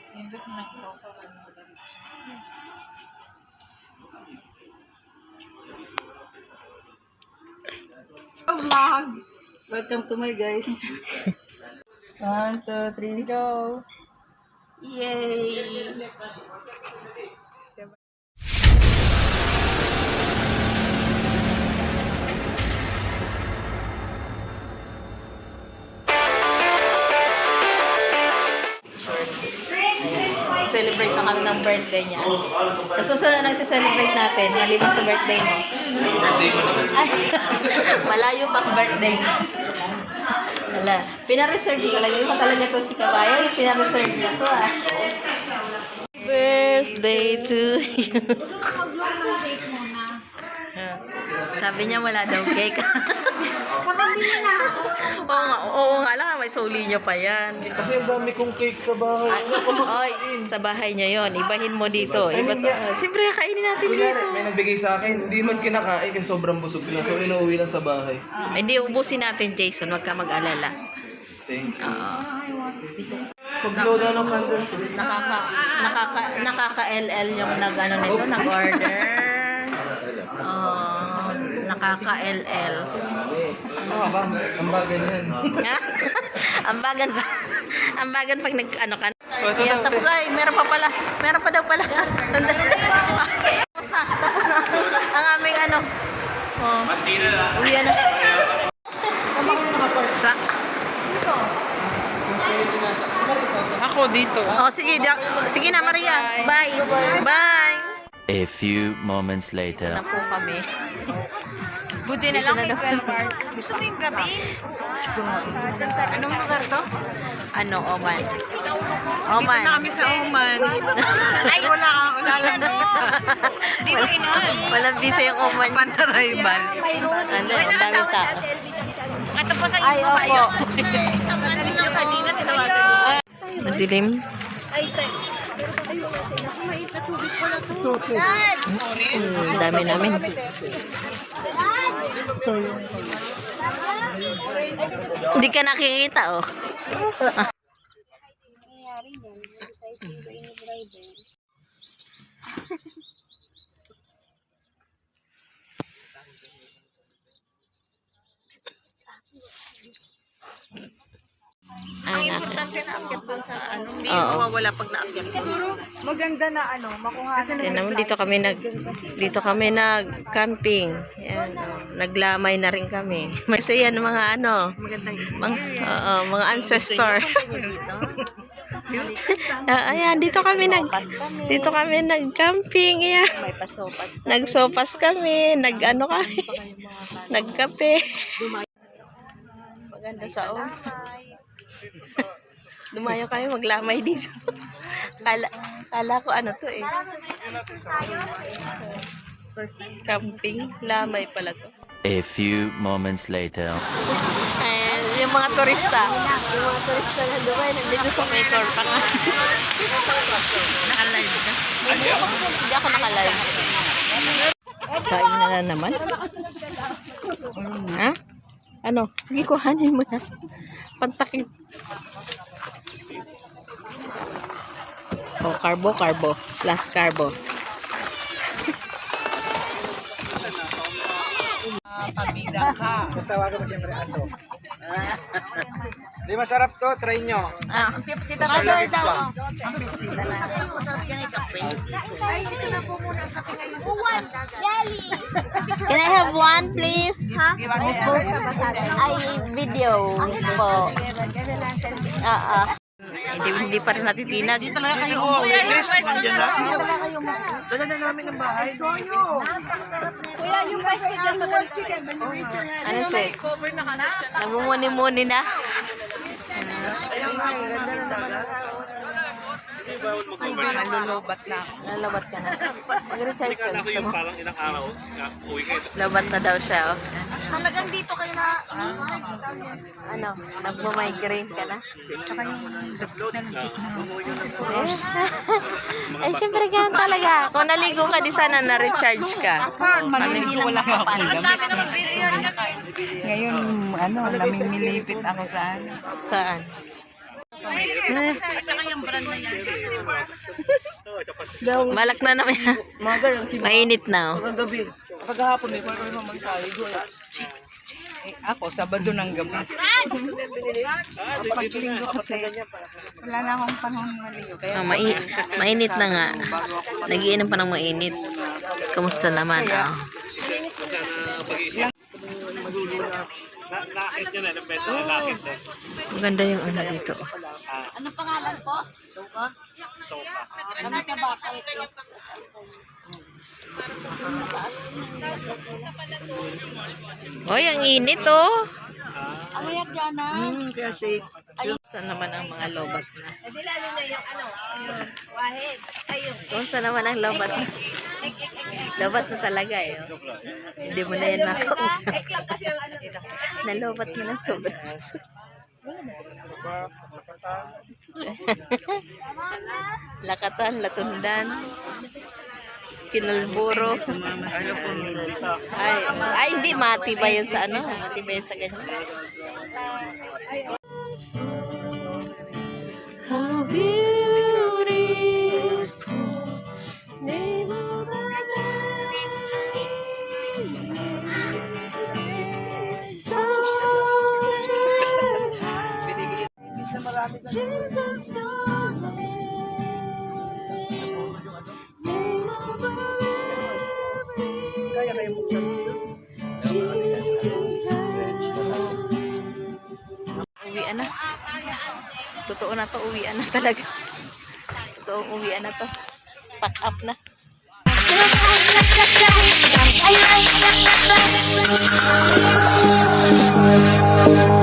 Nindot na nagsasaw ka ng madami. Vlog! Welcome to my guys. 1, 2, 3, go! Yay! Celebrate na kami ng birthday niya. Sa susunod na celebrate natin, maliban sa birthday mo. Birthday ko naman. Ay, malayo pa birthday mo. Wala. Pinareserve ko lang. Yung talaga to si Kabayan. Pinareserve na to ah. Birthday to you. Sabi niya wala daw cake. Kakabili na! Oo nga lang, may suli niya pa yan. Kasi ang dami kong cake sa bahay. Oy, sa bahay niya yon. Ibahin mo dito. Iba to. Siyempre, kainin natin dito. May nagbigay sa akin, hindi man kinakain kasi sobrang busog lang. So, inuwi lang sa bahay. Hindi, ubusin natin, Jason. Huwag ka mag-alala. Thank you. Oo. Pag-soda ng candle. Nakaka-LL yung nag-ano nito, nag-order. Oh, nakaka-LL. Ba? Ang bagay yan. Ambagan ba? Ambagan pag nag-ano ka. Yan, tapos ay, meron pa pala. Meron pa daw pala. Tapos na ang aming ano. Oh. Uwi na. Sa? Ako dito. Oh, sige na, Maria. Bye. Bye. A few moments later. Na po kami. Buti na lang may 12 hours. Gusto mo yung gabi? Anong lugar to? Ano, Oman. Dito na kami sa Oman. Ay, wala kang lang visa. Di ba inon? Walang visa yung Oman. Pan-arrival. Ano, ang daming tao. Katapusan Ay, yung opo. yung kanina tinawagan mo. Madilim. Dami namin. Hindi ka nakikita, oh. Ang importante na akyat doon sa ano, hindi Oo. mawawala pag naakyat. Siguro maganda na ano, makuha. Tingnan mo, dito kami nag camping. Yan, oh. Naglamay na rin kami. Kasi yan mga ano, mga ancestor. Ayan, dito kami nag camping. Ayan. Nagsopas kami, nagano kami. Nagkape. Maganda sa Dumayo kami maglamay dito. Kala ko ano to eh. Camping, lamay pala to. A few moments later. Ayan, yung mga turista. Na Dubai, nandito sa Maycor pa nga. Naka-live ka. Hindi ako nakalive. Kain na naman. Ha? Ano? Sige, kuhanin mo na. Pantakip. Oh, carbo. Last carbo. Pabida ka. Basta tawagan mo siyempre aso. Di masarap to, try nyo. Ah, Pipsita Sa ka lamig pa. Ay, ito na po muna ang kape ngayon. can I have one, please? Ha? Ay, video po. Hindi pa rin natitinag. Kuya, yung pwesto na. Dala na namin ng bahay. Kuya, yung pwesto dyan maganda. Ano sis? Cover na ka na. Namumuni-muni na. Malulubat na. Lalabat ka na. Mag-recharge ka. Gusto mo? Parang ilang araw, uwi kayo. Labat na daw siya, oh. Halagang dito kayo na. Ano? Nagmamigraine ka na? Tsaka yung dagdag na ng cake na. Ay, syempre ganun talaga. Kung naligo ka, di sana na-recharge ka. Maliligo wala ako ulam. Ngayon, ano, namimilipit ako sa ano. Saan? Balak na naman. Mainit na. Oh. Kagabi. Pagkahapon may parang magtaligo. Ako, Sabado ng gabi. Pag-linggo kasi, wala na akong panahon maligo. Kaya Mainit na nga. Nagiinom pa ng mainit. Kamusta naman? Oh. Maganda yung ano dito. Anong pangalan po? Soka. Kami sa basa ito. Oy, ang init oh. Ano yan dyan na? Kaya shake. Saan naman ang mga lobat na? Kumusta naman ang lobat na? Lobat na talaga eh. Oh. Hindi mo na yan makausap. Nalobat mo ng sobra. Lakatan, latundan. Kinulburo. Ay, hindi matibay yun sa ano. Matibay yun sa ganyan. How beautiful name of the Jesus, uwian na. Totoo na to, uwian na talaga. Totoong uwian na to. Pack up na. Ay,